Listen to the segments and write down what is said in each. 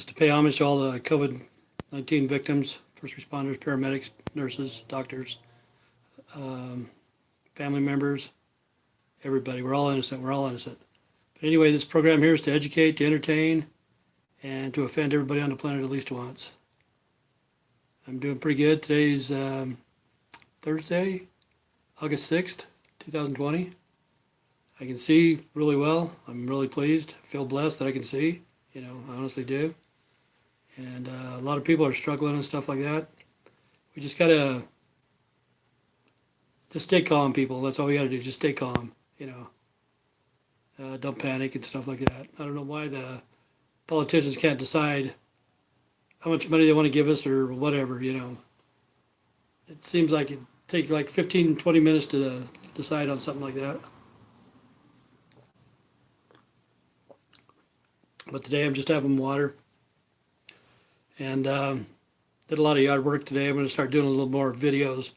Just to pay homage to all the COVID-19 victims, first responders, paramedics, nurses, doctors, um, family members, everybody. We're all innocent. We're all innocent. But anyway, this program here is to educate, to entertain, and to offend everybody on the planet at least once. I'm doing pretty good. Today's Thursday, August 6th, 2020. I can see really well. I'm really pleased. I feel blessed that I can see. I honestly do. And a lot of people are struggling and stuff like that. We just gotta just stay calm, people. That's all we gotta do. Just stay calm. Don't panic and stuff like that. I don't know why the politicians can't decide how much money they want to give us or whatever. It seems like it take like 15, 20 minutes to decide on something like that. But today I'm just having water and did a lot of yard work today. I'm going to start doing a little more videos,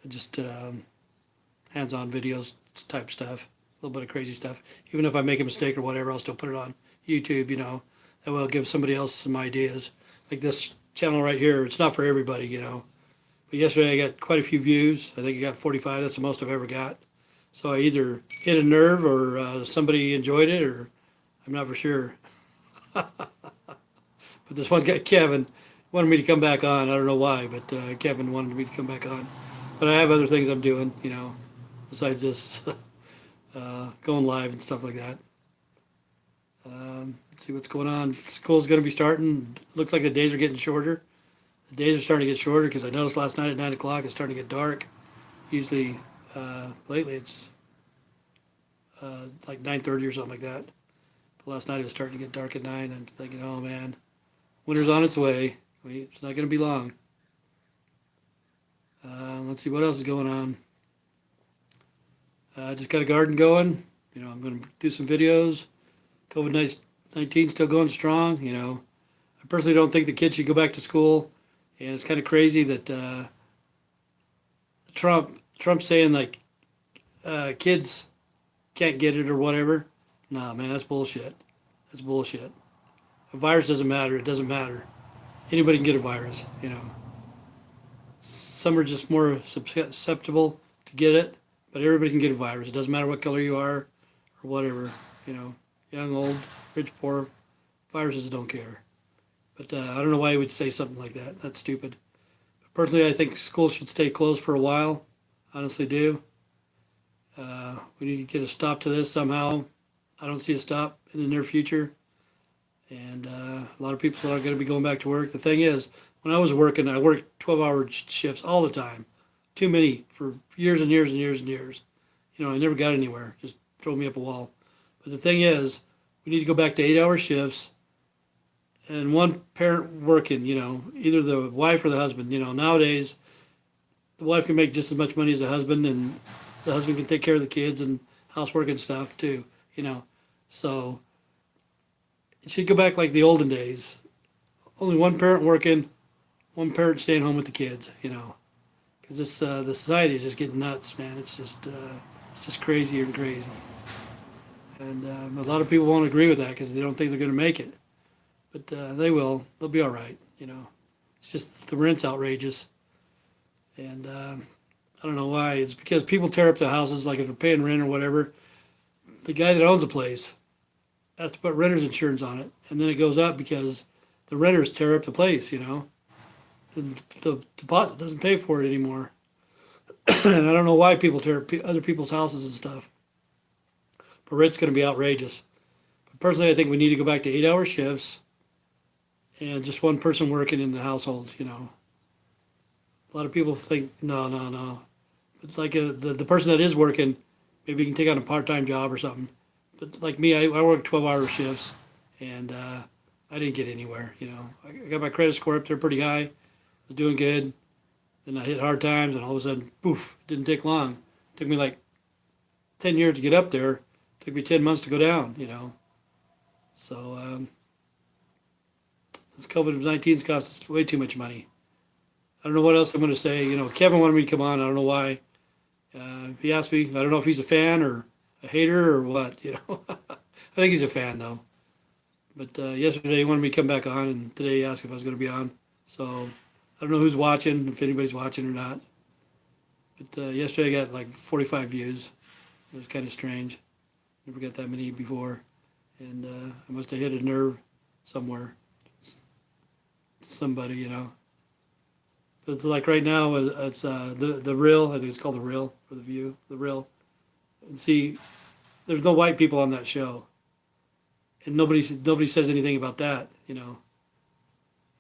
just hands-on videos type stuff, a little bit of crazy stuff. Even if I make a mistake or whatever, I'll still put it on YouTube, that will give somebody else some ideas. Like this channel right here, it's not for everybody, But yesterday I got quite a few views. I think I got 45. That's the most I've ever got. So I either hit a nerve or somebody enjoyed it, or I'm not for sure. But this one guy, Kevin, wanted me to come back on. I don't know why, but Kevin wanted me to come back on. But I have other things I'm doing, besides just going live and stuff like that. Let's see what's going on. School's going to be starting. Looks like the days are getting shorter. The days are starting to get shorter because I noticed last night at 9 o'clock it's starting to get dark. Usually, lately it's like 9:30 or something like that. But last night it was starting to get dark at 9, and I'm thinking, oh man, winter's on its way. It's not going to be long. Let's see what else is going on. Just got a garden going. I'm going to do some videos. COVID-19 still going strong. I personally don't think the kids should go back to school, and it's kind of crazy that Trump's saying like kids can't get it or whatever. Nah, man, that's bullshit. That's bullshit. A virus doesn't matter. It doesn't matter. Anybody can get a virus. Some are just more susceptible to get it, but everybody can get a virus. It doesn't matter what color you are or whatever. Young, old, rich, poor. Viruses don't care. But I don't know why he would say something like that. That's stupid. But personally, I think schools should stay closed for a while. Honestly do. We need to get a stop to this somehow. I don't see a stop in the near future. And a lot of people are going to be going back to work. The thing is, when I was working, I worked 12-hour shifts all the time. Too many for years and years and years and years. I never got anywhere. Just throw me up a wall. But the thing is, we need to go back to 8-hour shifts and one parent working, either the wife or the husband. Nowadays, the wife can make just as much money as the husband, and the husband can take care of the kids and housework and stuff too, So it should go back like the olden days. Only one parent working, one parent staying home with the kids, Because the society is just getting nuts, man. It's just crazier and crazy. And a lot of people won't agree with that because they don't think they're going to make it. But they will. They'll be all right, It's just the rent's outrageous. And I don't know why. It's because people tear up the houses, like if they're paying rent or whatever. The guy that owns the place has to put renter's insurance on it. And then it goes up because the renters tear up the place, And the deposit doesn't pay for it anymore. And I don't know why people tear up other people's houses and stuff. But rent's going to be outrageous. But personally, I think we need to go back to 8-hour shifts and just one person working in the household, A lot of people think, no. It's like the person that is working, maybe you can take on a part-time job or something. But like me, I work 12-hour shifts, and I didn't get anywhere, I got my credit score up there pretty high. I was doing good. Then I hit hard times, and all of a sudden, poof, it didn't take long. It took me like 10 years to get up there. It took me 10 months to go down, So this COVID-19's cost us way too much money. I don't know what else I'm going to say. Kevin wanted me to come on. I don't know why. He asked me. I don't know if he's a fan or a hater or what. I think he's a fan though. But yesterday he wanted me to come back on, and today he asked if I was going to be on. So I don't know who's watching, if anybody's watching or not. But yesterday I got like 45 views. It was kind of strange. Never got that many before. And I must have hit a nerve somewhere. Somebody, you know. But it's like right now, it's the Real. I think it's called the Real for the View. The Real. And see, there's no white people on that show, and nobody says anything about that. You know.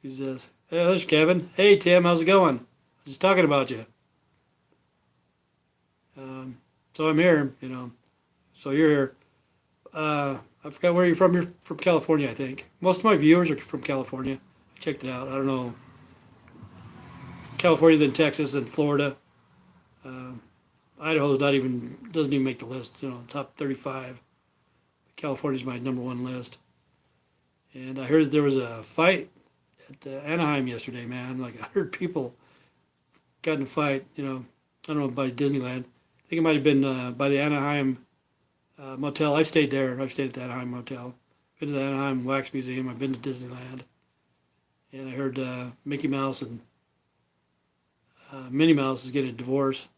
He says, "Hey, there's Kevin. Hey, Tim, how's it going? I was just talking about you." So I'm here. You know. So you're here. I forgot where you're from. You're from California, I think. Most of my viewers are from California. I checked it out. I don't know. California, then Texas, then Florida. Idaho's doesn't even make the list. You know, top 35. California's my number one list. And I heard that there was a fight at Anaheim yesterday, man. Like 100 people got in a fight. You know, I don't know, by Disneyland. I think it might have been by the Anaheim motel. I stayed there. I've stayed at the Anaheim motel. Been to the Anaheim Wax Museum. I've been to Disneyland. And I heard Mickey Mouse and Minnie Mouse is getting a divorce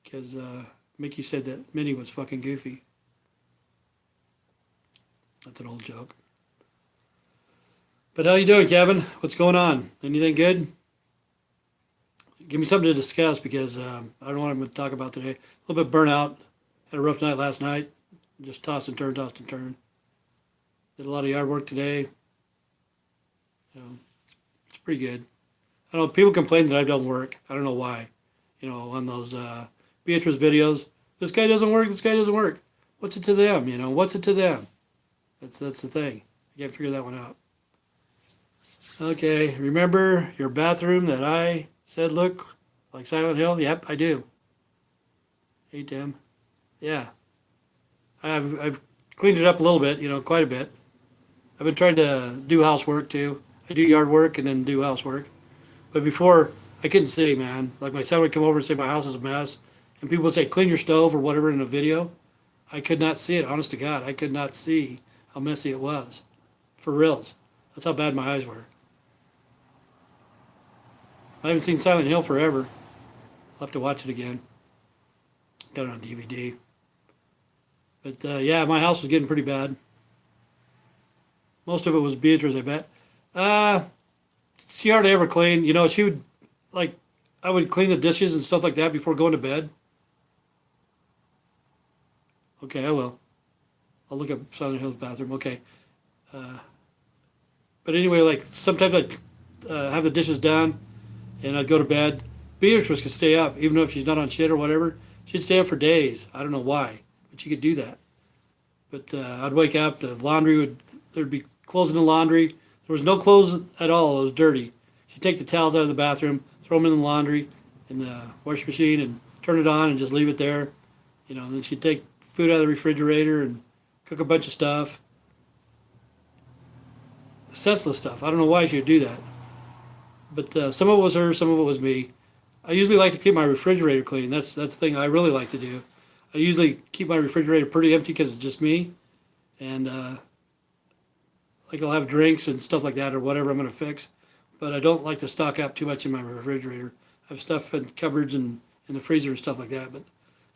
because Mickey said that Minnie was fucking goofy. That's an old joke. But how you doing, Kevin? What's going on? Anything good? Give me something to discuss because I don't know what I'm going to talk about today. A little bit burnout. Had a rough night last night. Just toss and turn, toss and turn. Did a lot of yard work today. You know, it's pretty good. I know people complain that I don't work. I don't know why. You know, on those Beatrice videos, this guy doesn't work. This guy doesn't work. What's it to them? You know, what's it to them? That's the thing. I can't figure that one out. Okay, remember your bathroom that I said look like Silent Hill? Yep, I do. Hey, Tim. Yeah. I've cleaned it up a little bit, you know, quite a bit. I've been trying to do housework too. I do yard work and then do housework. But before, I couldn't see, man. Like my son would come over and say my house is a mess. And people would say, clean your stove or whatever in a video. I could not see it, honest to God. I could not see how messy it was. For reals. That's how bad my eyes were. I haven't seen Silent Hill forever. I'll have to watch it again. Got it on DVD. But yeah, my house was getting pretty bad. Most of it was Beatrice, I bet. She hardly ever cleaned. You know, she would, like, I would clean the dishes and stuff like that before going to bed. Okay, I will. I'll look up Silent Hill's bathroom. Okay. But anyway, like, sometimes I'd have the dishes done and I'd go to bed. Beatrice could stay up, even if she's not on shit or whatever. She'd stay up for days. I don't know why, but she could do that. But I'd wake up, there'd be clothes in the laundry. There was no clothes at all. It was dirty. She'd take the towels out of the bathroom, throw them in the laundry, in the washing machine, and turn it on and just leave it there. You know, and then she'd take food out of the refrigerator and cook a bunch of stuff. Senseless stuff. I don't know why she would do that. But some of it was her, some of it was me. I usually like to keep my refrigerator clean. That's the thing I really like to do. I usually keep my refrigerator pretty empty because it's just me. And like I'll have drinks and stuff like that or whatever I'm going to fix. But I don't like to stock up too much in my refrigerator. I have stuff in cupboards and in the freezer and stuff like that. But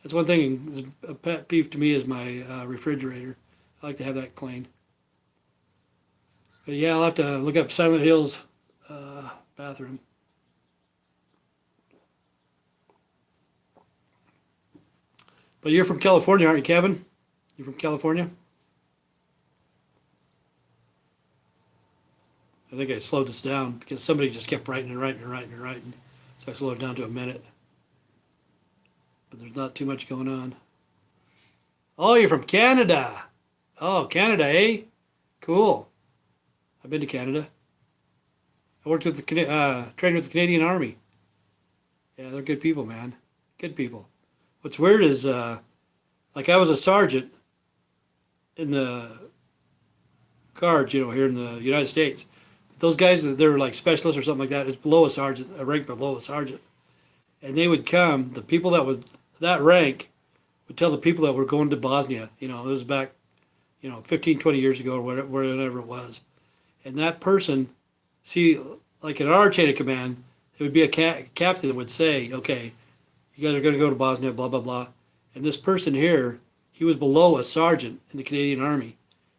that's one thing, a pet peeve to me is my refrigerator. I like to have that clean. But yeah, I'll have to look up Silent Hill's bathroom. But you're from California, aren't you, Kevin? You from California? I think I slowed this down because somebody just kept writing and writing and writing and writing. So I slowed it down to a minute. But there's not too much going on. Oh, you're from Canada. Oh, Canada, eh? Cool. I've been to Canada. I worked with trained with the Canadian Army. Yeah, they're good people, man. Good people. What's weird is, like I was a sergeant in the Guards, you know, here in the United States. Those guys, they're like specialists or something like that. It's below a sergeant, a rank below a sergeant. And they would come, the people that were that rank would tell the people that were going to Bosnia, you know, it was back 15, 20 years ago or whatever it was. And that person, see, like in our chain of command, it would be a captain that would say, okay, you guys are going to go to Bosnia, blah, blah, blah. And this person here, he was below a sergeant in the Canadian Army.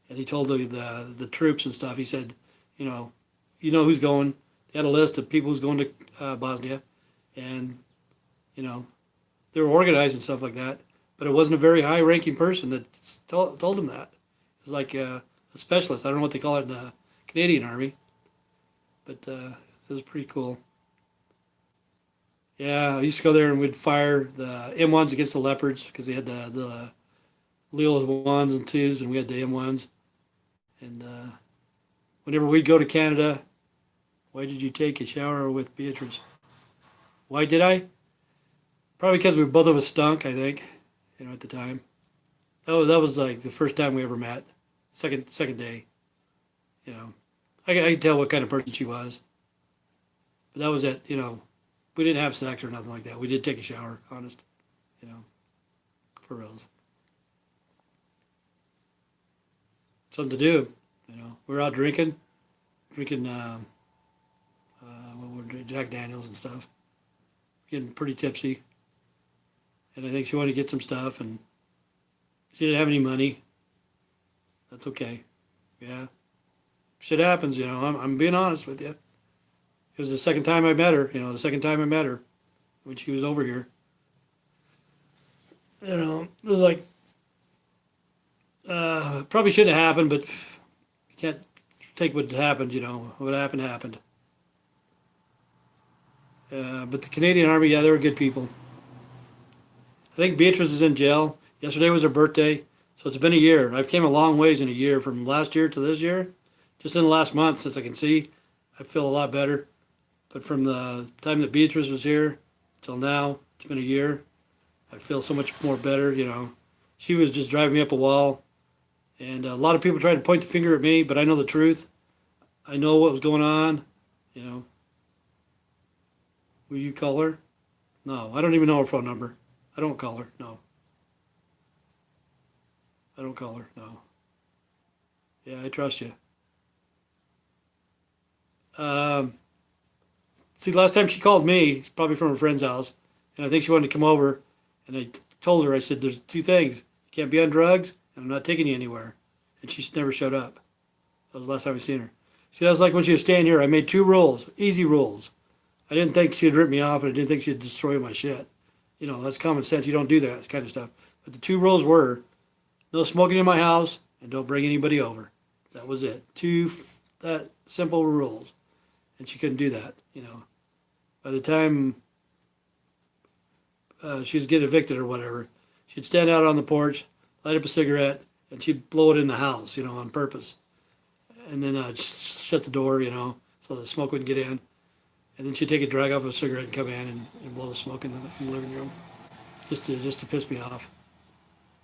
And he told the troops and stuff, he said, who's going. They had a list of people who's going to Bosnia. And, they were organized and stuff like that. But it wasn't a very high-ranking person that told him that. It was like a specialist. I don't know what they call it in the Canadian Army. But it was pretty cool. Yeah, I used to go there and we'd fire the M1s against the Leopards because they had the Leo 1s and 2s and we had the M1s. And whenever we'd go to Canada, why did you take a shower with Beatrice? Why did I? Probably because we both of us stunk, I think, at the time. That was like the first time we ever met. Second day, I could tell what kind of person she was. But that was it, We didn't have sex or nothing like that. We did take a shower, honest, for reals. Something to do, We were out drinking Jack Daniels and stuff. Getting pretty tipsy. And I think she wanted to get some stuff, and she didn't have any money. That's okay. Yeah. Shit happens, I'm being honest with you. It was the second time I met her, when she was over here. It was like, probably shouldn't have happened, but you can't take what happened, What happened, happened. But the Canadian Army, yeah, they were good people. I think Beatrice is in jail. Yesterday was her birthday, so it's been a year. I've came a long ways in a year, from last year to this year. Just in the last month, since I can see, I feel a lot better. But from the time that Beatrice was here till now, it's been a year. I feel so much more better, She was just driving me up a wall. And a lot of people tried to point the finger at me, but I know the truth. I know what was going on, Will you call her? No, I don't even know her phone number. I don't call her, no. I don't call her, no. Yeah, I trust you. See, last time she called me, probably from a friend's house, and I think she wanted to come over, and I told her, I said, there's two things. You can't be on drugs, and I'm not taking you anywhere. And she never showed up. That was the last time I seen her. See, that was like when she was staying here. I made 2 rules, easy rules. I didn't think she'd rip me off, and I didn't think she'd destroy my shit. That's common sense. You don't do that kind of stuff. But the 2 rules were, no smoking in my house, and don't bring anybody over. That was it. 2 that simple rules. And she couldn't do that, By the time she was getting evicted or whatever, she'd stand out on the porch, light up a cigarette, and she'd blow it in the house, on purpose. And then shut the door, so the smoke wouldn't get in. And then she'd take a drag off a cigarette and come in and blow the smoke in the living room, just to piss me off.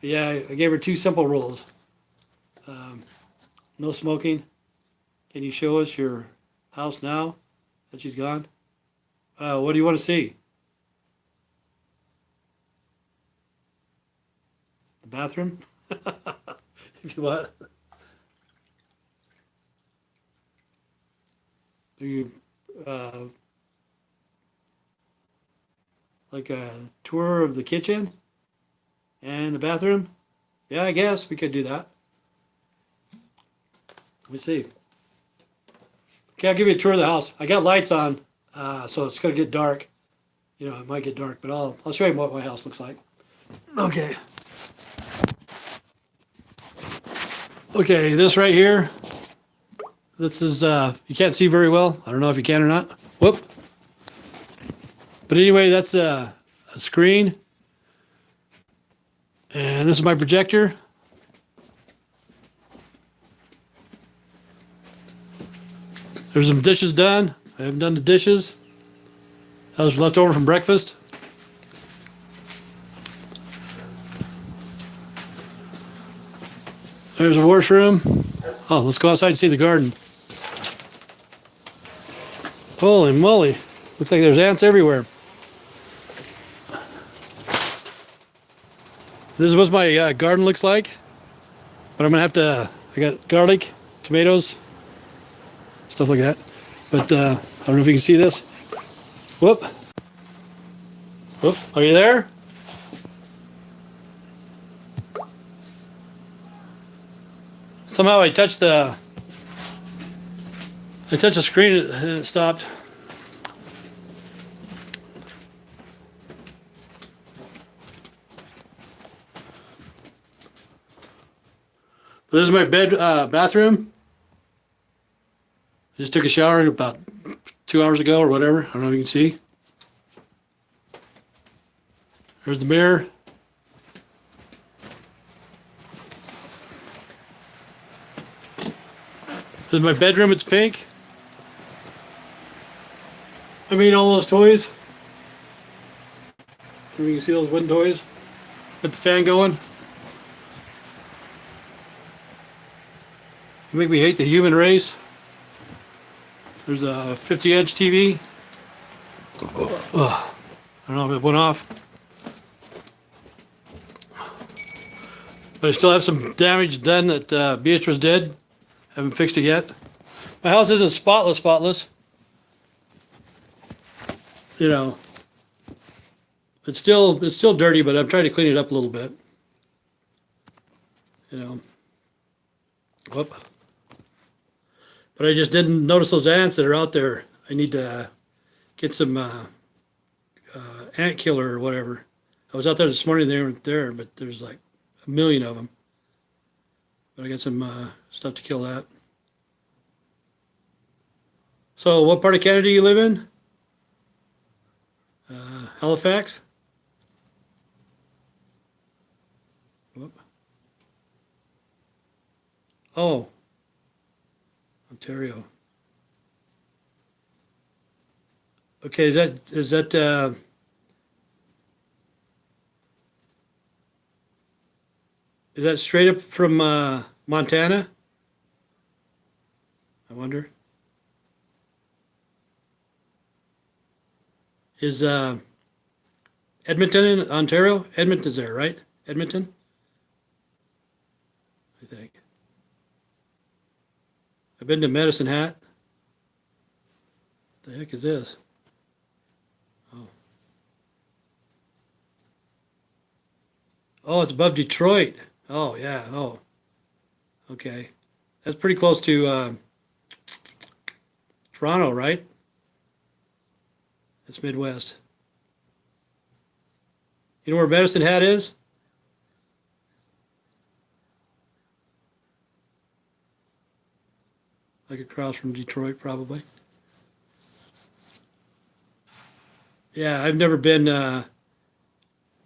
But yeah, I gave her 2 simple rules. No smoking. Can you show us your house now that she's gone? What do you want to see? The bathroom? If you want. Do you like a tour of the kitchen and the bathroom? Yeah, I guess we could do that. Let me see. Okay, I'll give you a tour of the house. I got lights on, so it's going to get dark. It might get dark, but I'll show you what my house looks like. Okay. Okay, this right here, this is, you can't see very well. I don't know if you can or not. Whoop. But anyway, that's a screen. And this is my projector. There's some dishes done. I haven't done the dishes. That was left over from breakfast. There's a washroom. Oh, let's go outside and see the garden. Holy moly. Looks like there's ants everywhere. This is what my garden looks like. But I'm gonna have to. I got garlic, tomatoes, stuff like that. But I don't know if you can see this. Whoop. Whoop. Are you there? Somehow I touched the screen and it stopped. This is my bathroom. I just took a shower about 2 hours ago or whatever. I don't know if you can see. There's the mirror. This is my bedroom. It's pink. I made all those toys. You can see those wooden toys. Got the fan going. You make me hate the human race. There's a 50-inch TV. I don't know if it went off. But I still have some damage done that Beatrice did. Haven't fixed it yet. My house isn't spotless. You know, it's still dirty, but I'm trying to clean it up a little bit. You know. Whoop. But I just didn't notice those ants that are out there. I need to get some ant killer or whatever. I was out there this morning, they weren't there, but there's like a million of them. But I got some stuff to kill that. So what part of Canada do you live in? Halifax? Whoop. Oh, Ontario. Okay, is that straight up from Montana? I wonder. Is Edmonton in Ontario? Edmonton's there, right? Edmonton? I think. I've been to Medicine Hat. What the heck is this? Oh. Oh, it's above Detroit. Oh, yeah. Oh. Okay. That's pretty close to Toronto, right? That's Midwest. You know where Medicine Hat is? Like across from Detroit, probably. Yeah, I've never been to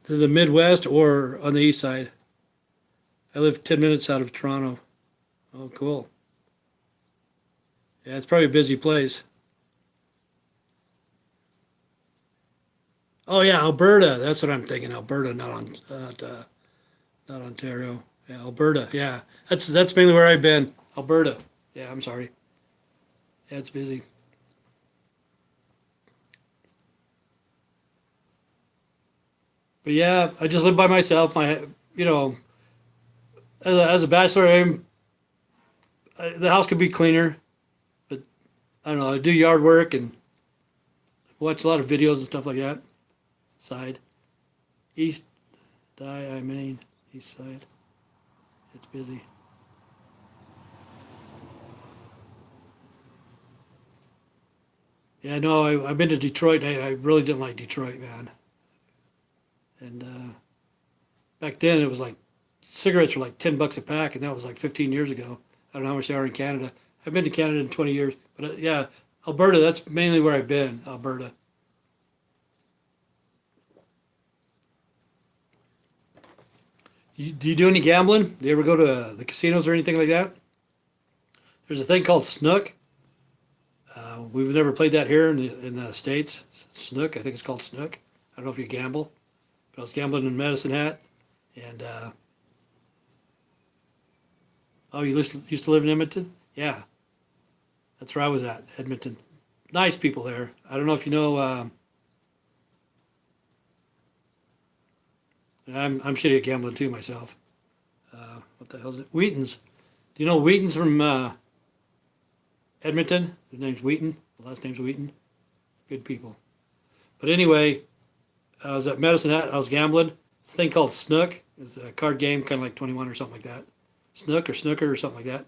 the Midwest or on the east side. I live 10 minutes out of Toronto. Oh, cool. Yeah, it's probably a busy place. Oh yeah, Alberta. That's what I'm thinking. Alberta, not Ontario. Yeah, Alberta. Yeah, that's mainly where I've been. Alberta. Yeah, I'm sorry. Yeah, it's busy. But yeah, I just live by myself. You know, as a bachelor, the house could be cleaner, but I don't know. I do yard work and watch a lot of videos and stuff like that. Side, east, I mean, east side. It's busy. Yeah, no, I've been to Detroit. I really didn't like Detroit, man. And back then, it was like cigarettes were like $10 a pack, and that was like 15 years ago. I don't know how much they are in Canada. I've been to Canada in 20 years, but yeah, Alberta. That's mainly where I've been. Alberta. Do you do any gambling? Do you ever go to the casinos or anything like that? There's a thing called snook. We've never played that here in the States. Snook, I think it's called snook. I don't know if you gamble, but I was gambling in Medicine Hat. And, oh, you used to live in Edmonton? Yeah, that's where I was at, Edmonton. Nice people there. I don't know if you know, I'm shitty at gambling too myself. What the hell is it? Wheaton's. Do you know Wheaton's from Edmonton? His name's Wheaton. The last name's Wheaton. Good people. But anyway, I was at Medicine Hat. I was gambling. This thing called Snook. It's a card game, kind of like 21 or something like that. Snook or Snooker or something like that.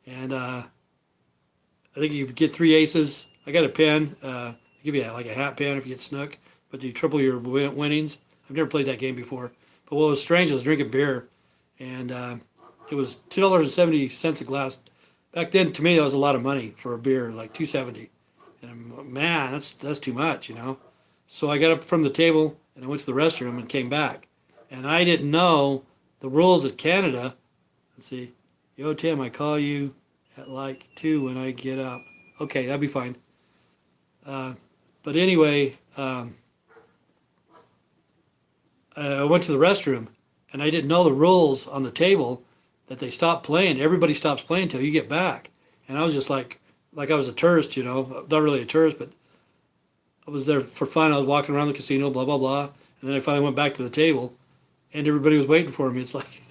And I think you get 3 aces. I got a pin. They give you like a hat pin if you get Snook, but you triple your winnings. I've never played that game before. But what was strange, I was drinking beer, and it was $2.70 a glass. Back then, to me, that was a lot of money for a beer, like $2.70. And man, that's too much, you know. So I got up from the table and I went to the restroom and came back, and I didn't know the rules at Canada. Let's see, yo Tim, I call you at like 2 when I get up. Okay, that'd be fine. But anyway, I went to the restroom, and I didn't know the rules on the table that they stop playing. Everybody stops playing till you get back. And I was just like I was a tourist, you know, not really a tourist, but I was there for fun. I was walking around the casino, blah, blah, blah. And then I finally went back to the table, and everybody was waiting for me. It's like,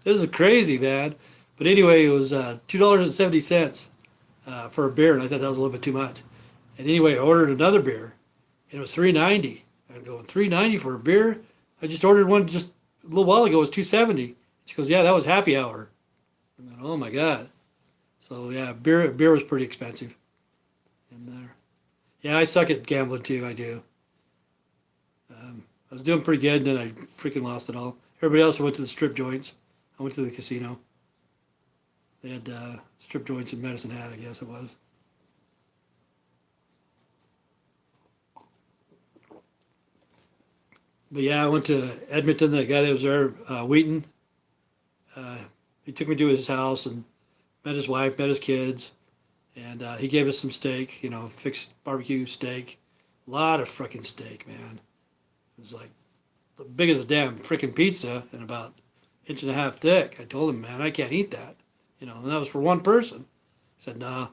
this is crazy, man. But anyway, it was $2.70 for a beer, and I thought that was a little bit too much. And anyway, I ordered another beer, and it was $3.90. I'm going, $3.90 for a beer? I just ordered one just a little while ago. It was $2.70. She goes, yeah, that was happy hour. I'm going, oh my God. So yeah, beer was pretty expensive in there. Yeah, I suck at gambling too. I do. I was doing pretty good, and then I freaking lost it all. Everybody else went to the strip joints. I went to the casino. They had strip joints in Medicine Hat, I guess it was. But yeah, I went to Edmonton. The guy that was there, Wheaton, he took me to his house and met his wife, met his kids, and he gave us some steak, you know, fixed barbecue steak. A lot of frickin' steak, man. It was like the big as a damn frickin' pizza and about 1.5 inches thick. I told him, man, I can't eat that, you know, and that was for one person. He said, nah,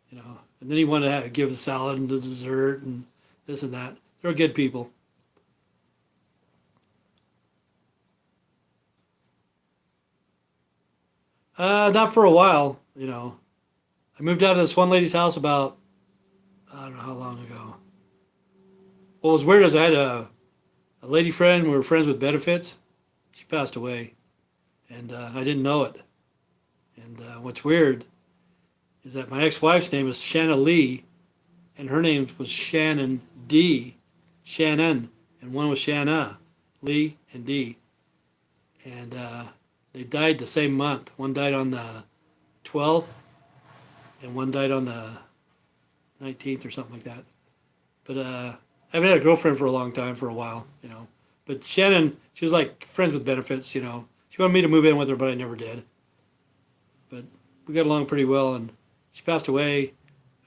you know, and then he wanted to give the salad and the dessert and this and that. They were good people. Not for a while, you know. I moved out of this one lady's house about, I don't know how long ago. What was weird is I had a lady friend, we were friends with benefits. She passed away, and I didn't know it. And what's weird is that my ex-wife's name was Shanna Lee, and her name was Shannon D. Shannon, and one was Shanna, Lee and D. And they died the same month. One died on the 12th, and one died on the 19th or something like that. But I haven't had a girlfriend for a long time, for a while, you know. But Shannon, she was like friends with benefits, you know. She wanted me to move in with her, but I never did. But we got along pretty well, and she passed away,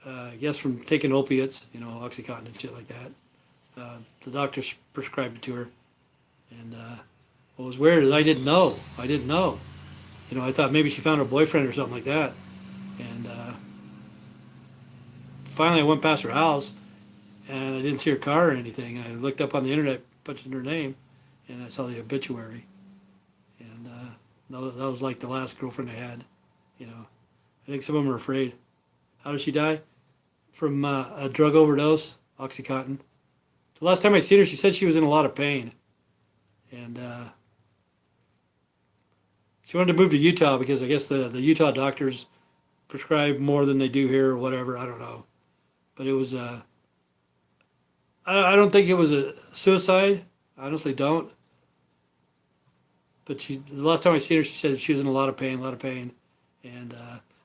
I guess, from taking opiates, you know, Oxycontin and shit like that. The doctor prescribed it to her. And what was weird is I didn't know. You know, I thought maybe she found her boyfriend or something like that. And finally I went past her house, and I didn't see her car or anything. And I looked up on the internet, punched in her name, and I saw the obituary. And that was like the last girlfriend I had, you know. I think some of them are afraid. How did she die? From a drug overdose, Oxycontin. The last time I seen her, she said she was in a lot of pain. And she wanted to move to Utah because I guess the Utah doctors prescribe more than they do here or whatever. I don't know. But it was, I don't think it was a suicide. I honestly don't. But the last time I seen her, she said she was in a lot of pain. And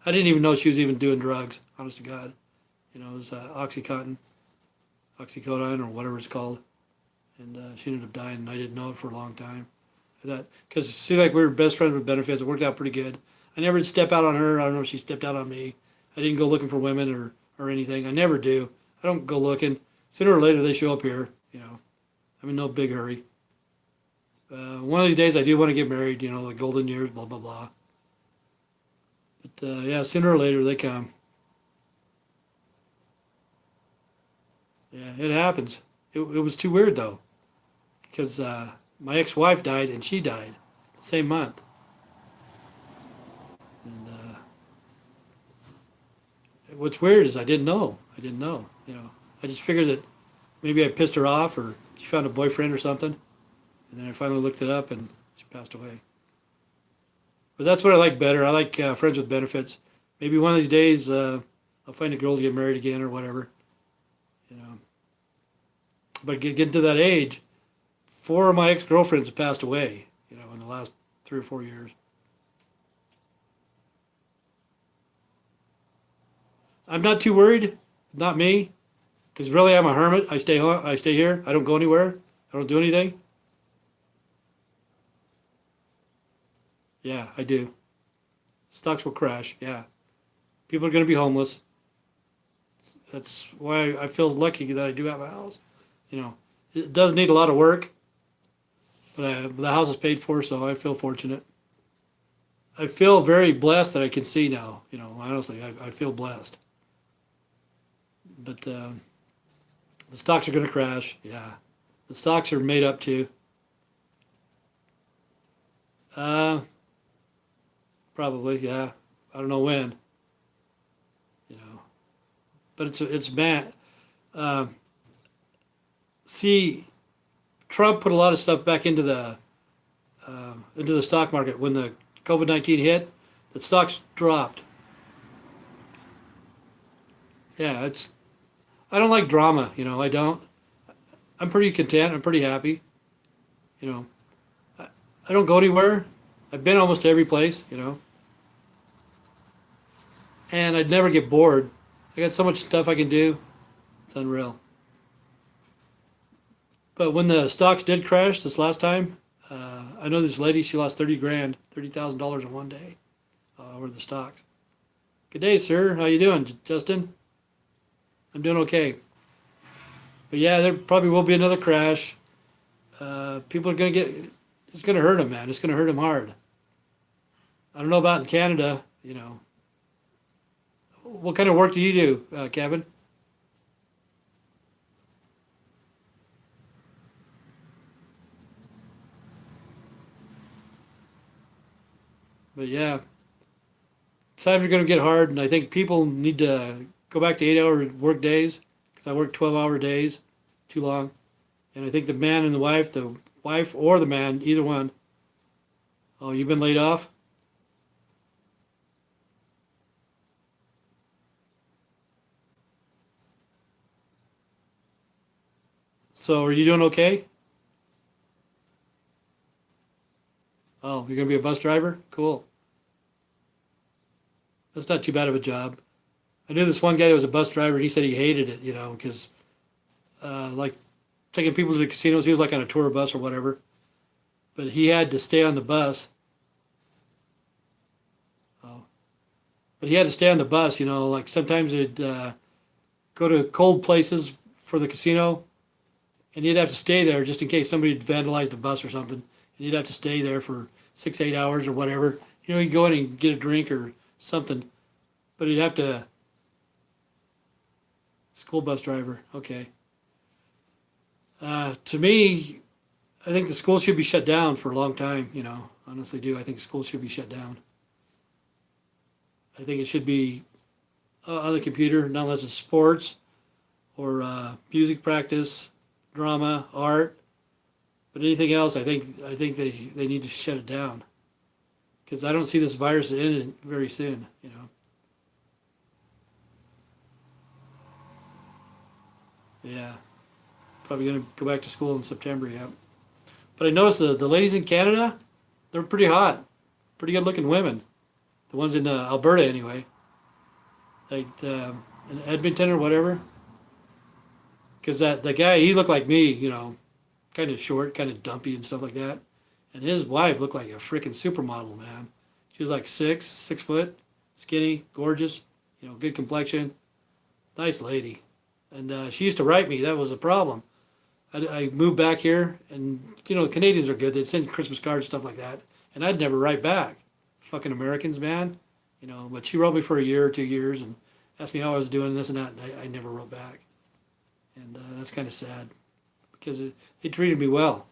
I didn't even know she was even doing drugs, honest to God. You know, it was Oxycontin, oxycodone, or whatever it's called. And she ended up dying, and I didn't know it for a long time. Because see, like we were best friends with benefits, it worked out pretty good. I never did step out on her. I don't know if she stepped out on me. I didn't go looking for women or anything. I never do. I don't go looking. Sooner or later, they show up here, you know. I'm in no big hurry. One of these days, I do want to get married, you know, the golden years, blah, blah, blah. But, yeah, sooner or later, they come. Yeah, it happens. It was too weird, though. Because my ex-wife died, and she died the same month. what's weird is I didn't know. I didn't know. You know, I just figured that maybe I pissed her off or she found a boyfriend or something. And then I finally looked it up and she passed away. But that's what I like better. I like friends with benefits. Maybe one of these days I'll find a girl to get married again or whatever. You know. But getting to that age, 4 of my ex-girlfriends have passed away. You know, in the last 3 or 4 years. I'm not too worried. Not me. Because really, I'm a hermit. I stay home. I stay here. I don't go anywhere. I don't do anything. Yeah, I do. Stocks will crash. Yeah, people are going to be homeless. That's why I feel lucky that I do have a house. You know, it does need a lot of work, but the house is paid for, so I feel fortunate. I feel very blessed that I can see now. You know, honestly, I feel blessed. But the stocks are going to crash. Yeah, the stocks are made up too. Uh, Probably. Yeah, I don't know when. You know, but it's mad. Uh, See, Trump put a lot of stuff back into the stock market when the COVID-19 hit. The stocks dropped. Yeah, it's. I don't like drama. You know, I don't. I'm pretty content. I'm pretty happy. You know, I, I don't go anywhere. I've been almost to every place. You know, and I'd never get bored. I got so much stuff I can do. It's unreal. But when the stocks did crash this last time, I know this lady. She lost 30 grand, $30,000 in one day over the stocks. Good day, sir. How you doing, Justin? I'm doing okay. But yeah, there probably will be another crash. People are gonna get. It's gonna hurt them, man. It's gonna hurt them hard. I don't know about in Canada. You know, what kind of work do you do, Kevin? But yeah, times are gonna get hard, and I think people need to go back to 8-hour work days because I work 12-hour days, too long. And I think the wife or the man, either one. Oh, you've been laid off. So are you doing okay? Oh, you're gonna be a bus driver? Cool. That's not too bad of a job. I knew this one guy that was a bus driver, and he said he hated it, you know, because like taking people to the casinos, he was like on a tour bus or whatever, but he had to stay on the bus. Oh, but he had to stay on the bus, you know, like sometimes he'd go to cold places for the casino, and he'd have to stay there just in case somebody had vandalized the bus or something, and he'd have to stay there for 6, 8 hours or whatever. You know, he'd go in and get a drink or something, but he'd have to. School bus driver, okay. To me, I think the school should be shut down for a long time. You know, honestly, do I think schools should be shut down? I think it should be on the computer, not unless it's sports or music practice, drama, art. But anything else, I think they need to shut it down because I don't see this virus ending very soon. You know, yeah, probably gonna go back to school in September. Yeah, but I noticed the ladies in Canada, they're pretty hot, pretty good looking women. The ones in Alberta anyway, like in Edmonton or whatever. Because that the guy, he looked like me, you know, kind of short, kind of dumpy and stuff like that. And his wife looked like a freaking supermodel, man. She was like 6 foot, skinny, gorgeous, you know, good complexion, nice lady. And she used to write me. That was a problem. I moved back here, and you know, the Canadians are good. They'd send Christmas cards, stuff like that, and I'd never write back. Fucking Americans, man. You know, but she wrote me for a year or 2 years and asked me how I was doing, this and that, and I never wrote back. And that's kind of sad because they treated me well.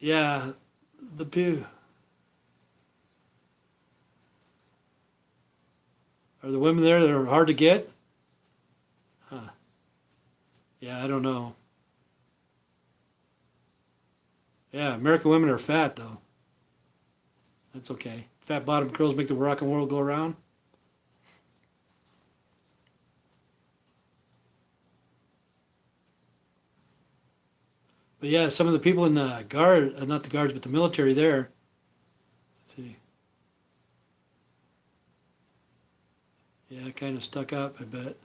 Yeah, the pew. Are the women there that are hard to get? Huh. Yeah, I don't know. Yeah, American women are fat though. That's okay. Fat bottom girls make the rock and world go around. But yeah, some of the people in the guard, not the guards, but the military there. Let's see. Yeah, kind of stuck up, I bet.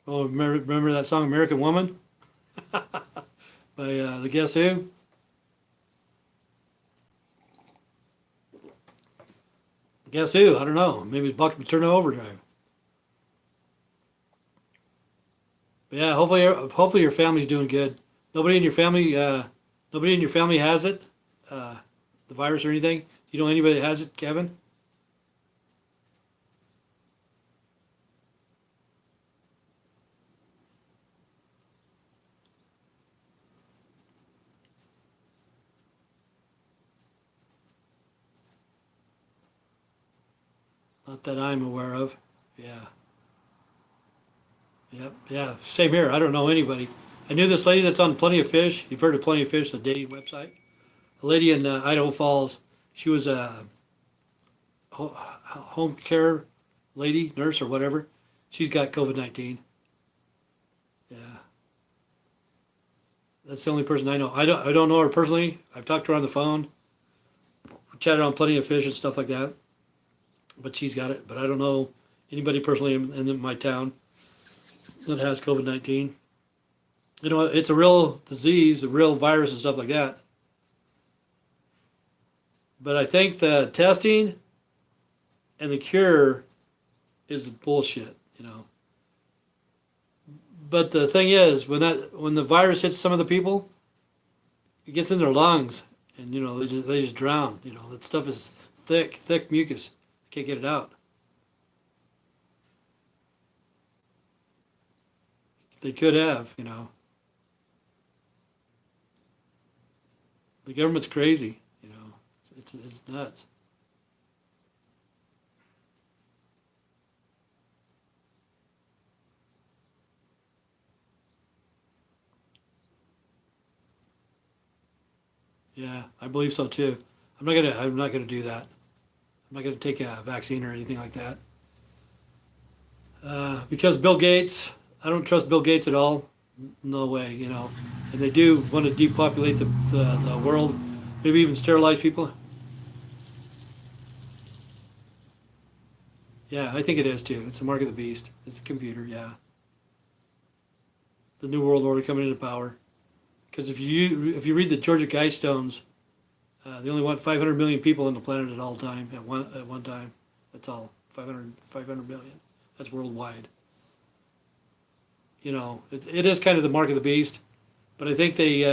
Oh, remember that song "American Woman" by the Guess Who? Guess Who? I don't know. Maybe Buck Turner Overdrive. But yeah, hopefully your family's doing good. Nobody in your family, nobody in your family has it, uh, the virus or anything. You know anybody that has it, Kevin? Not that I'm aware of. Yeah, yep, yeah. Same here. I don't know anybody. I knew this lady that's on Plenty of Fish. You've heard of Plenty of Fish, the dating website. A lady in Idaho Falls. She was a home care lady, nurse or whatever. She's got COVID-19. Yeah, that's the only person I know. I don't know her personally. I've talked to her on the phone. We chatted on Plenty of Fish and stuff like that. But she's got it. But I don't know anybody personally in my town that has COVID-19. You know, it's a real disease, a real virus and stuff like that. But I think the testing and the cure is bullshit. You know. But the thing is, when the virus hits some of the people, it gets in their lungs, and you know they just drown. You know that stuff is thick mucus. Can't get it out. They could have. You know, the government's crazy. You know, it's nuts. Yeah, I believe so too. I'm not gonna do that. I'm not gonna take a vaccine or anything like that. Because Bill Gates, I don't trust Bill Gates at all. No way, you know. And they do want to depopulate the world, maybe even sterilize people. Yeah, I think it is too. It's the mark of the beast. It's the computer. Yeah, the new world order coming into power. Because if you read the Georgia Guidestones, they only want 500 million people on the planet at all time at one time. That's all. 500 million. That's worldwide. You know, it is kind of the mark of the beast. But I think they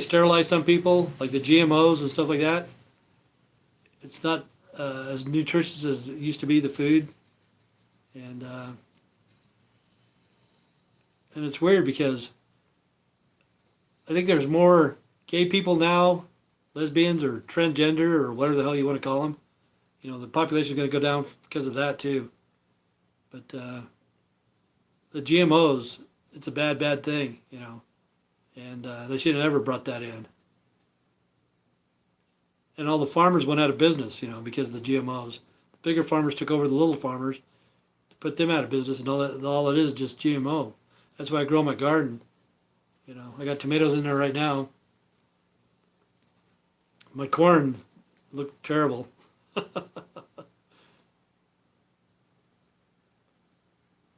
sterilize some people, like the GMOs and stuff like that. It's not as nutritious as it used to be, the food, and it's weird because I think there's more gay people now, lesbians or transgender or whatever the hell you want to call them. You know, the population is going to go down because of that too. But the GMOs, it's a bad thing, you know, and they should have never brought that in. And all the farmers went out of business, you know, because of the GMOs. The bigger farmers took over the little farmers to put them out of business, and all it is just GMO. That's why I grow my garden. You know, I got tomatoes in there right now. My corn looked terrible.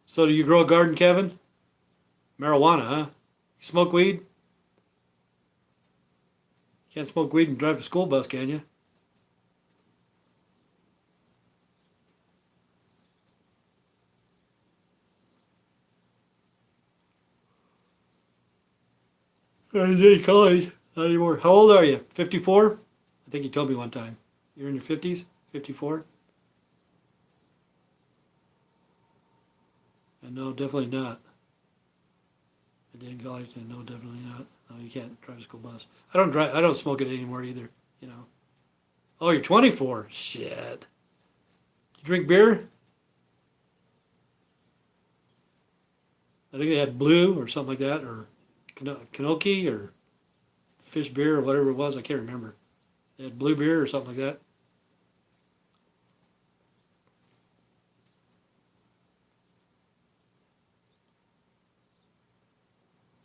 So do you grow a garden, Kevin? Marijuana, huh? You smoke weed? Can't smoke weed and drive a school bus, can you? Not in any college. Not anymore. How old are you? 54? I think you told me one time. You're in your 50s? 54? And no, definitely not. I did in college. No, definitely not. No, you can't drive a school bus. I don't drive. I don't smoke it anymore either. You know. Oh, you're 24. Shit. You drink beer? I think they had Blue or something like that, or Kanoki or Fish beer or whatever it was. I can't remember. They had Blue beer or something like that.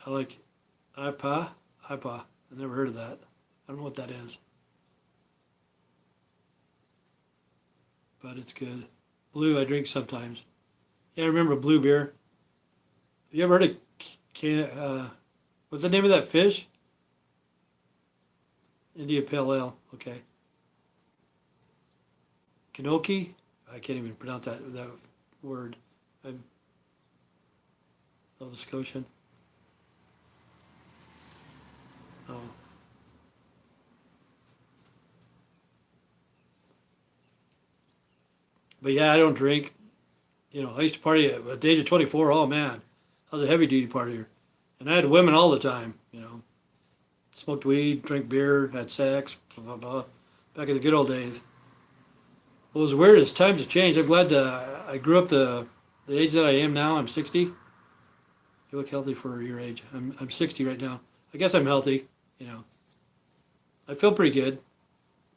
I like IPA. I never heard of that. I don't know what that is, but it's good. Blue I drink sometimes. Yeah, I remember Blue beer. Have you ever heard of what's the name of that fish? India Pale Ale. Okay. Kanoki? I can't even pronounce that word. I'm Nova Scotian. Oh. But yeah, I don't drink. You know, I used to party at the age of 24. Oh man, I was a heavy duty partier. And I had women all the time, you know. Smoked weed, drank beer, had sex, blah, blah, blah. Back in the good old days. What was weird is times have changed. I'm glad that I grew up the age that I am now. I'm 60. You look healthy for your age. I'm 60 right now. I guess I'm healthy, you know. I feel pretty good.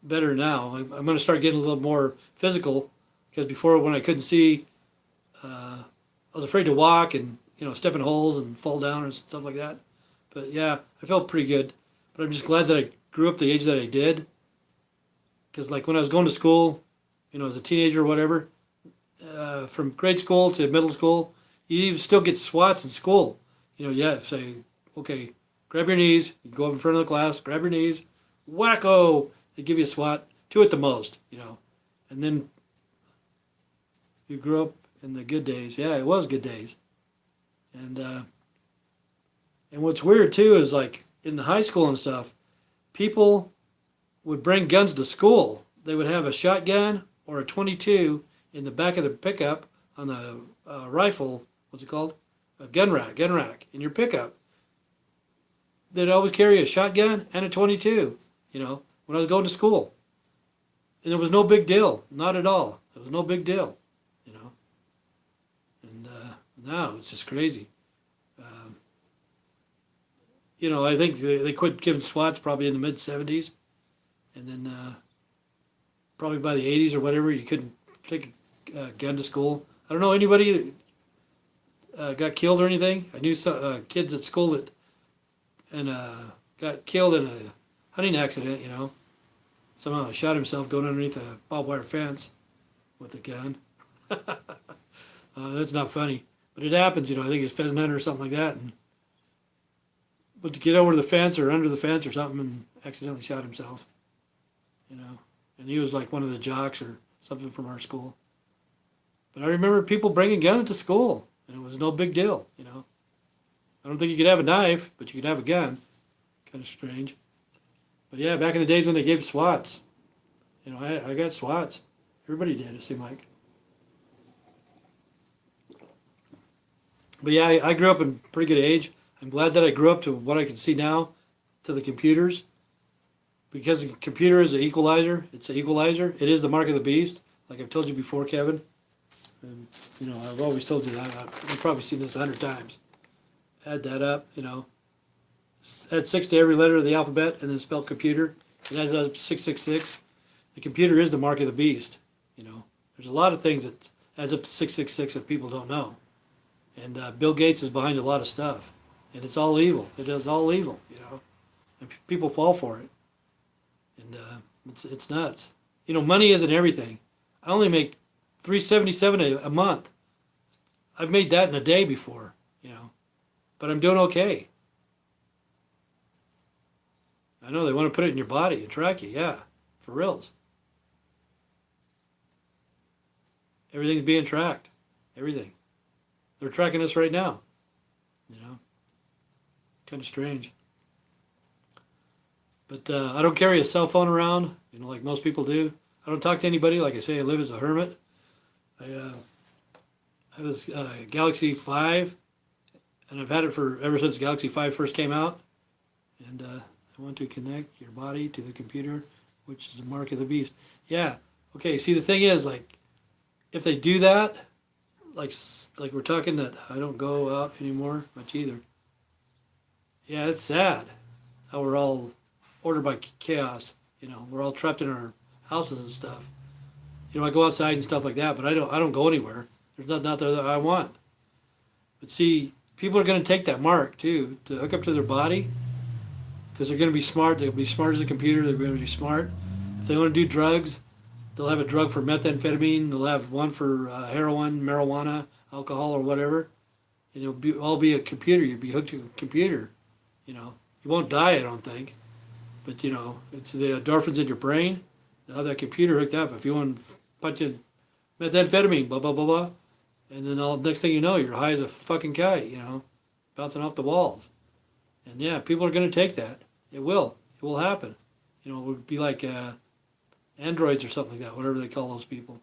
Better now. I'm going to start getting a little more physical because before when I couldn't see, I was afraid to walk and, you know, step in holes and fall down and stuff like that. But yeah, I felt pretty good. But I'm just glad that I grew up the age that I did. Because like when I was going to school, you know, as a teenager or whatever, from grade school to middle school, you even still get swats in school. You know, yeah, say, okay, grab your knees. You go up in front of the class, grab your knees, wacko. They give you a swat, two at the most, you know. And then you grew up in the good days. Yeah, it was good days. And what's weird too is like in the high school and stuff, people would bring guns to school. They would have a shotgun or a 22 in the back of the pickup on the rifle. What's it called? A gun rack in your pickup. They'd always carry a shotgun and a 22. You know, when I was going to school, and it was no big deal. Not at all. It was no big deal. You know, and now it's just crazy. You know, I think they quit giving SWATs probably in the mid 70s, and then probably by the 80s or whatever, you couldn't take a gun to school. I don't know anybody that got killed or anything. I knew some kids at school that got killed in a hunting accident. You know, somehow shot himself going underneath a barbed wire fence with a gun. That's not funny, but it happens. You know, I think it's pheasant hunter or something like that, and but to get over the fence or under the fence or something and accidentally shot himself, you know. And he was like one of the jocks or something from our school. But I remember people bringing guns to school, and it was no big deal, you know. I don't think you could have a knife, but you could have a gun. Kind of strange. But yeah, back in the days when they gave SWATs, you know, I got SWATs. Everybody did, it seemed like. But yeah, I grew up in pretty good age. I'm glad that I grew up to what I can see now, to the computers, because the computer is an equalizer. It's an equalizer. It is the mark of the beast, like I've told you before, Kevin. And, you know, I've always told you that. You've probably seen this 100 times. Add that up, you know. Add 6 to every letter of the alphabet and then spell computer. It adds up 666. The computer is the mark of the beast, you know. There's a lot of things that adds up to 666 that people don't know. And Bill Gates is behind a lot of stuff. And it's all evil. It is all evil, you know. And people fall for it. And it's nuts. You know, money isn't everything. I only make $377 a month. I've made that in a day before, you know. But I'm doing okay. I know they want to put it in your body and track you, yeah. For reals. Everything's being tracked. Everything. They're tracking us right now. You know. Kind of strange. But I don't carry a cell phone around, you know, like most people do. I don't talk to anybody. Like I say, I live as a hermit. I have this Galaxy 5, And I've had it for ever since Galaxy 5 first came out. And I want to connect your body to the computer, which is the mark of the beast. Yeah. Okay. See, the thing is, like, if they do that, like we're talking that I don't go out anymore much either. Yeah, it's sad how we're all ordered by chaos. We're all trapped in our houses and stuff. I go outside and stuff like that, but I don't go anywhere. There's nothing out there that I want. But see, people are going to take that mark too to hook up to their body because they're going to be smart. They'll be smart as a computer. They're going to be smart. If they want to do drugs, they'll have a drug for methamphetamine. They'll have one for heroin, marijuana, alcohol, or whatever. And all be a computer. You'll be hooked to a computer. You won't die, I don't think. But it's the endorphins in your brain. They'll have that computer hooked up. If you want to punch in methamphetamine, blah blah blah blah, and then next thing you know, you're high as a fucking kite. Bouncing off the walls. And yeah, people are going to take that. It will. It will happen. It would be like androids or something like that, whatever they call those people.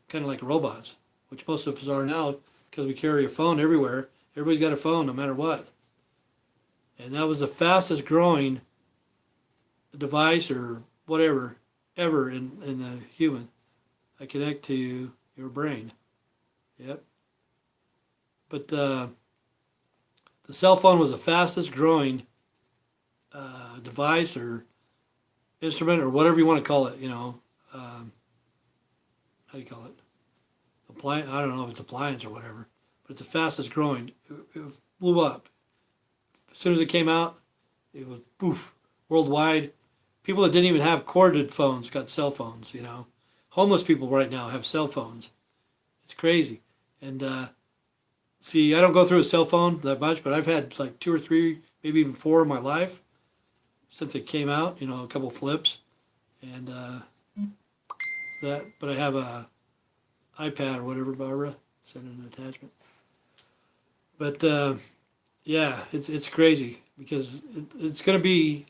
Kind of like robots, which most of us are now because we carry a phone everywhere. Everybody's got a phone no matter what. And that was the fastest growing device or whatever ever in the human. I connect to your brain. Yep. But the cell phone was the fastest growing device or instrument or whatever you want to call it. How do you call it? Appliance. I don't know if it's appliance or whatever, but it's the fastest growing. It blew up. As soon as it came out, it was poof, worldwide. People that didn't even have corded phones got cell phones, Homeless people right now have cell phones. It's crazy. And see, I don't go through a cell phone that much, but I've had like 2 or 3, maybe even 4 in my life since it came out, a couple flips. And but I have a iPad or whatever, Barbara, send an attachment. But yeah, it's crazy because it's going to be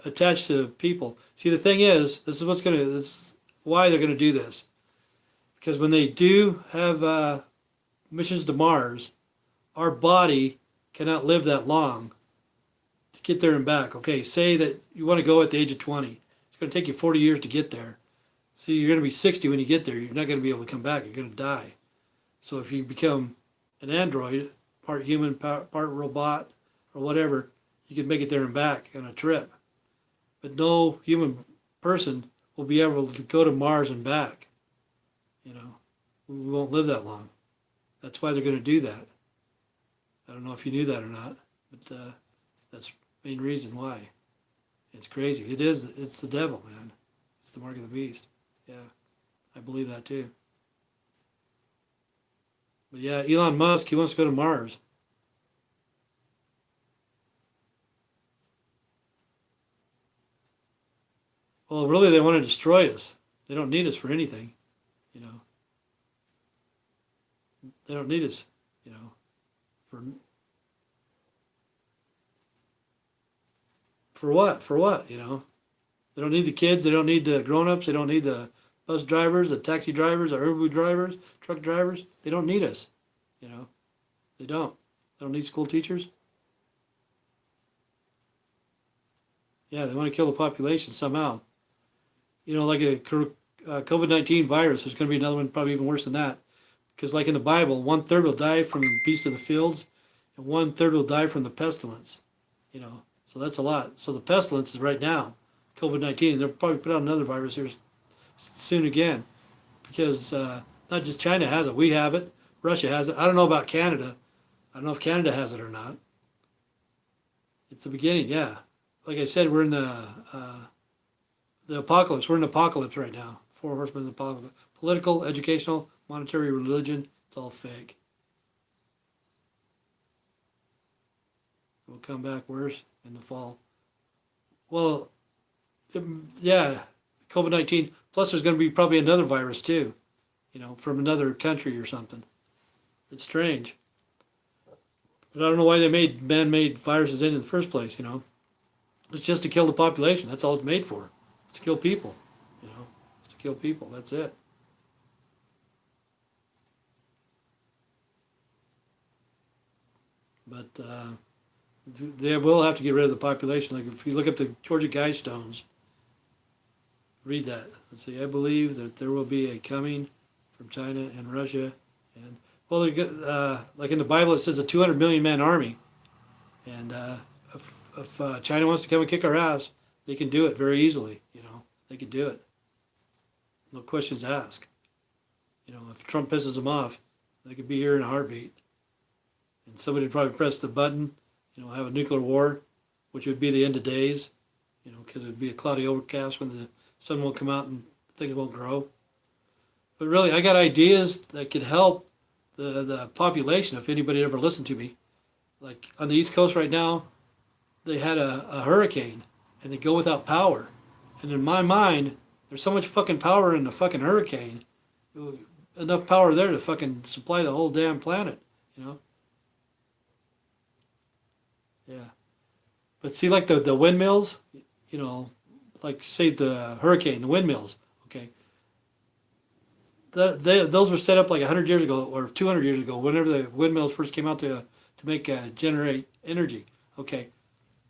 attached to people. See, the thing is, this is why they're going to do this. Because when they do have missions to Mars, our body cannot live that long to get there and back. Okay, say that you want to go at the age of 20. It's going to take you 40 years to get there. So you're going to be 60 when you get there. You're not going to be able to come back. You're going to die. So if you become an android, part human, part robot, or whatever, you can make it there and back on a trip. But no human person will be able to go to Mars and back. We won't live that long. That's why they're going to do that. I don't know if you knew that or not, but that's the main reason why. It's crazy. It's the devil, man. It's the mark of the beast. Yeah, I believe that too. But yeah, Elon Musk, he wants to go to Mars. Well, really, they want to destroy us. They don't need us for anything, They don't need us, for what? For what, They don't need the kids. They don't need the grown-ups. They don't need the bus drivers, the taxi drivers, the Uber drivers, truck drivers. They don't need us, They don't. They don't need school teachers. Yeah, they want to kill the population somehow. Like a COVID-19 virus, there's going to be another one probably even worse than that. Because like in the Bible, 1/3 will die from the beast of the fields, and 1/3 will die from the pestilence. So that's a lot. So the pestilence is right now, COVID-19. They'll probably put out another virus here soon again. Because not just China has it, we have it, Russia has it. I don't know about Canada. I don't know if Canada has it or not. It's the beginning, yeah. Like I said, we're in the apocalypse. We're in the apocalypse right now. 4 horsemen of the apocalypse. Political, educational, monetary, religion, it's all fake. We'll come back worse in the fall. Well, yeah, COVID-19. Plus there's going to be probably another virus too, from another country or something. It's strange. But I don't know why they made man-made viruses in the first place, It's just to kill the population. That's all it's made for. It's to kill people, It's to kill people. That's it. But they will have to get rid of the population. Like if you look up the Georgia Guidestones, read that. Let's see. I believe that there will be a coming from China and Russia, and well, like in the Bible, it says a 200 million man army, and if China wants to come and kick our ass, they can do it very easily. They can do it. No questions asked. If Trump pisses them off, they could be here in a heartbeat, and somebody would probably press the button. Have a nuclear war, which would be the end of days. Because it would be a cloudy overcast when the sun won't come out and things won't grow. But really, I got ideas that could help the population if anybody ever listened to me. Like on the East Coast right now, they had a hurricane and they go without power. And in my mind, there's so much fucking power in the fucking hurricane, enough power there to fucking supply the whole damn planet, Yeah. But see, like the windmills, like say the hurricane, the windmills, okay? Those were set up like 100 years ago or 200 years ago, whenever the windmills first came out to generate energy, okay?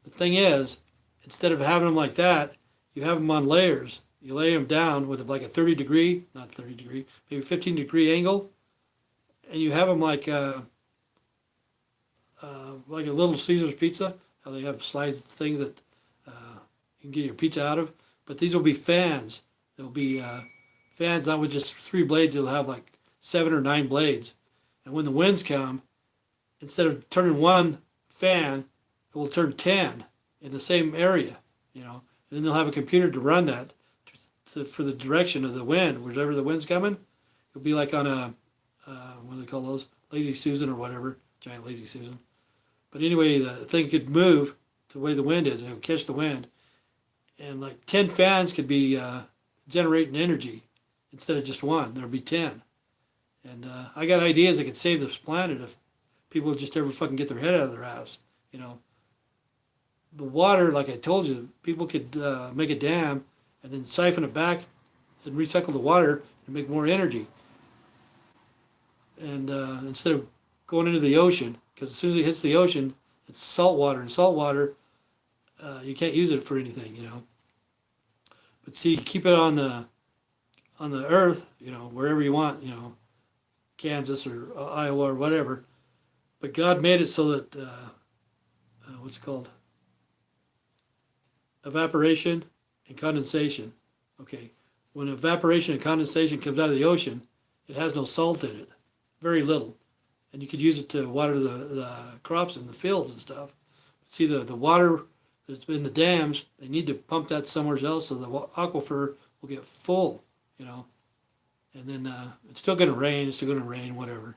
The thing is, instead of having them like that, you have them on layers. You lay them down with like a 30 degree, not 30 degree, maybe 15-degree angle, and you have them like a Little Caesar's pizza, how they have slides things that you can get your pizza out of. But these will be fans. They'll be fans not with just 3 blades. They'll have like 7 or 9 blades. And when the winds come, instead of turning one fan, it will turn 10 in the same area. And then they'll have a computer to run that for the direction of the wind, wherever the wind's coming. It'll be like on a what do they call those? Lazy Susan or whatever, giant Lazy Susan. But anyway, the thing could move to the way the wind is, and it would catch the wind. And like 10 fans could be generating energy instead of just one. There'd be 10. And I got ideas that could save this planet if people would just ever fucking get their head out of their ass. The water, like I told you, people could make a dam and then siphon it back and recycle the water and make more energy. And instead of going into the ocean, because as soon as it hits the ocean, it's salt water, and salt water, you can't use it for anything, But see, you keep it on the earth, wherever you want, Kansas or Iowa or whatever. But God made it so that what's it called? Evaporation and condensation. Okay, when evaporation and condensation comes out of the ocean, it has no salt in it, very little. And you could use it to water the crops in the fields and stuff. See, the water that's in the dams, they need to pump that somewhere else so the aquifer will get full, And then it's still going to rain, whatever,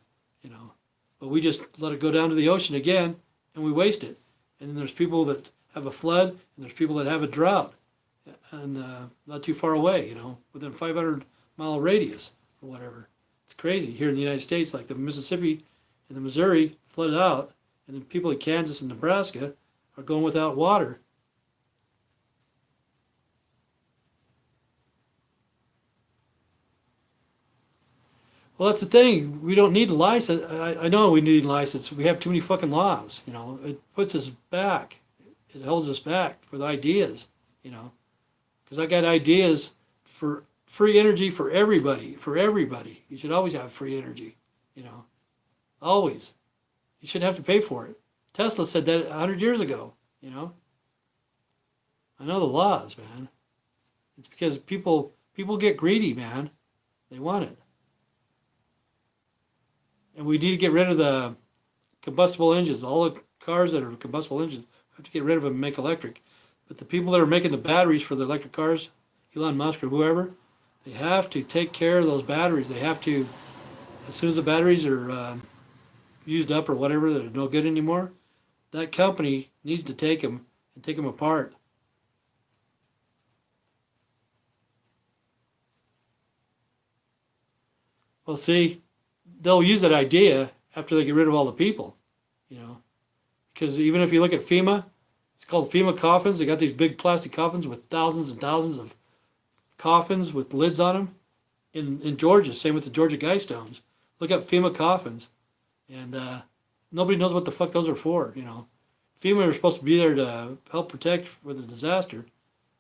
But we just let it go down to the ocean again, and we waste it. And then there's people that have a flood, and there's people that have a drought. And not too far away, within 500-mile radius or whatever. It's crazy. Here in the United States, like the Mississippi and the Missouri flooded out, and then people in Kansas and Nebraska are going without water. Well, that's the thing. We don't need a license. I know we need a license. We have too many fucking laws, It puts us back. It holds us back for the ideas, Because I got ideas for free energy for everybody, You should always have free energy, Always. You shouldn't have to pay for it. Tesla said that 100 years ago, I know the laws, man. It's because people get greedy, man. They want it. And we need to get rid of the combustible engines. All the cars that are combustible engines, we have to get rid of them and make electric. But the people that are making the batteries for the electric cars, Elon Musk or whoever, they have to take care of those batteries. They have to, as soon as the batteries are used up or whatever, that are no good anymore, that company needs to take them and take them apart. Well, see, they'll use that idea after they get rid of all the people, Because even if you look at FEMA, it's called FEMA coffins. They got these big plastic coffins with thousands and thousands of coffins with lids on them. In Georgia, same with the Georgia Guidestones. Look up FEMA coffins, and nobody knows what the fuck those are for, you know. FEMA are supposed to be there to help protect with a disaster.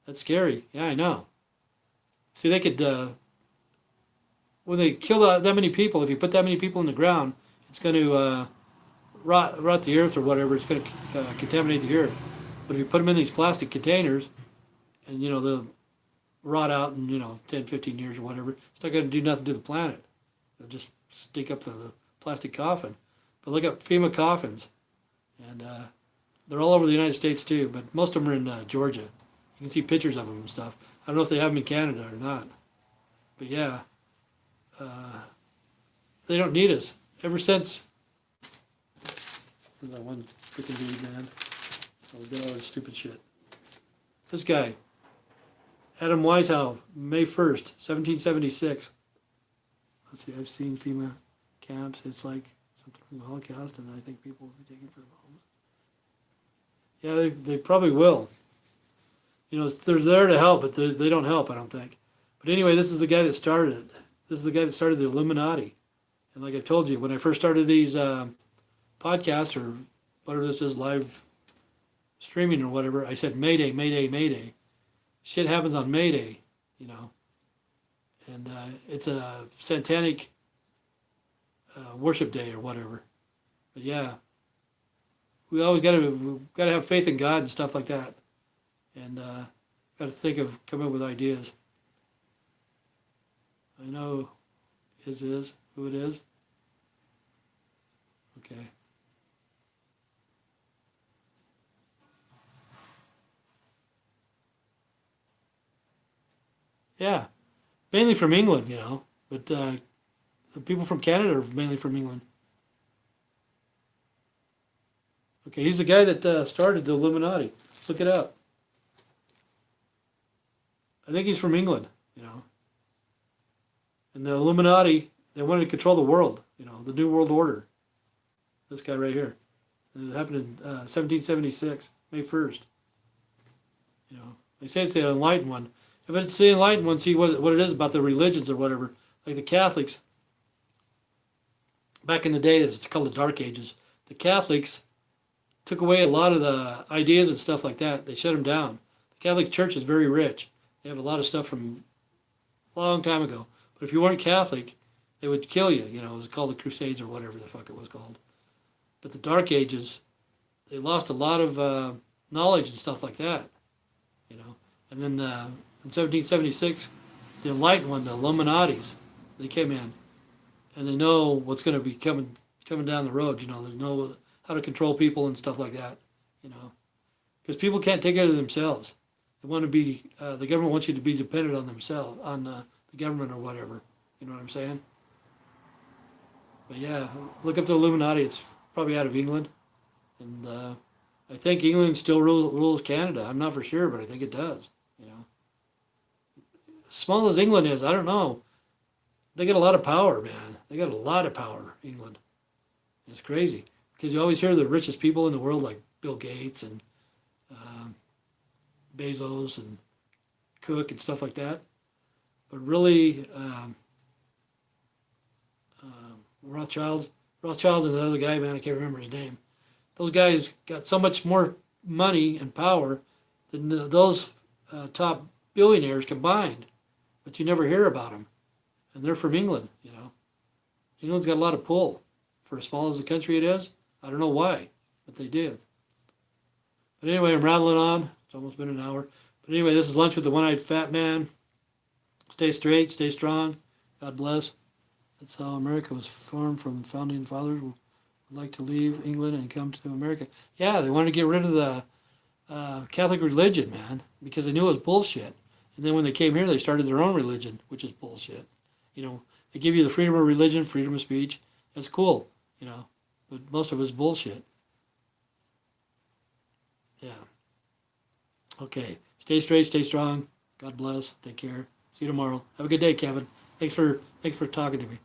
That's scary. Yeah, I know. See, they could, when they kill that many people, if you put that many people in the ground, it's going to rot the earth or whatever. It's going to contaminate the earth. But if you put them in these plastic containers, and, you know, they'll rot out in, you know, 10, 15 years or whatever, it's not going to do nothing to the planet. They'll just stink up the plastic coffin. But look up FEMA coffins. And they're all over the United States too, but most of them are in Georgia. You can see pictures of them and stuff. I don't know if they have them in Canada or not. But yeah, they don't need us. Ever since, that one freaking dude, man. Oh, we got all this stupid shit. This guy, Adam Weishaupt, May 1st, 1776. Let's see, I've seen FEMA camps. It's like something from the Holocaust, and I think people will be taken for the homes. Yeah, they probably will. You know, they're there to help, but they don't help, I don't think. But anyway, this is the guy that started it. This is the guy that started the Illuminati. And like I told you, when I first started these podcasts, or whatever this is, live streaming or whatever, I said, Mayday, Mayday, Mayday. Shit happens on Mayday, you know. And it's a satanic worship day or whatever. But yeah, we always got to have faith in God and stuff like that. And got to think of, come up with ideas. I know who it is. Okay. Yeah, mainly from England, you know, but the people from Canada are mainly from England. Okay, he's the guy that started the Illuminati. Look it up. I think he's from England, you know. And the Illuminati, they wanted to control the world, you know, the New World Order. This guy right here. And it happened in 1776, May 1st. You know, they say it's the enlightened one. If it's the enlightened one, see what it is about the religions or whatever. Like the Catholics, back in the day, it's called the Dark Ages. The Catholics took away a lot of the ideas and stuff like that. They shut them down. The Catholic Church is very rich. They have a lot of stuff from a long time ago. But if you weren't Catholic, they would kill you. You know, it was called the Crusades or whatever the fuck it was called. But the Dark Ages, they lost a lot of knowledge and stuff like that. You know, and then in 1776, the enlightened one, the Illuminatis, they came in, and they know what's going to be coming down the road. You know, they know how to control people and stuff like that. You know, because people can't take care of themselves. They want to be, the government wants you to be dependent on themselves, on the government or whatever. You know what I'm saying? But yeah, look up the Illuminati. It's probably out of England. And I think England still rules Canada. I'm not for sure, but I think it does. You know, as small as England is, I don't know. They got a lot of power, man. They got a lot of power, England. It's crazy. Because you always hear the richest people in the world, like Bill Gates and Bezos and Cook and stuff like that. But really, Rothschild and another guy, man, I can't remember his name. Those guys got so much more money and power than those top billionaires combined. But you never hear about them. And they're from England, you know. England's got a lot of pull. For as small as the country it is, I don't know why, but they do. But anyway, I'm rattling on. It's almost been an hour. But anyway, this is Lunch with the One-Eyed Fat Man. Stay straight, stay strong. God bless. That's how America was formed, from founding fathers who would like to leave England and come to America. Yeah, they wanted to get rid of the Catholic religion, man, because they knew it was bullshit. And then when they came here, they started their own religion, which is bullshit. You know, they give you the freedom of religion, freedom of speech. That's cool, you know, but most of it's bullshit. Yeah. Okay. Stay straight, stay strong. God bless. Take care. See you tomorrow. Have a good day, Kevin. Thanks for talking to me.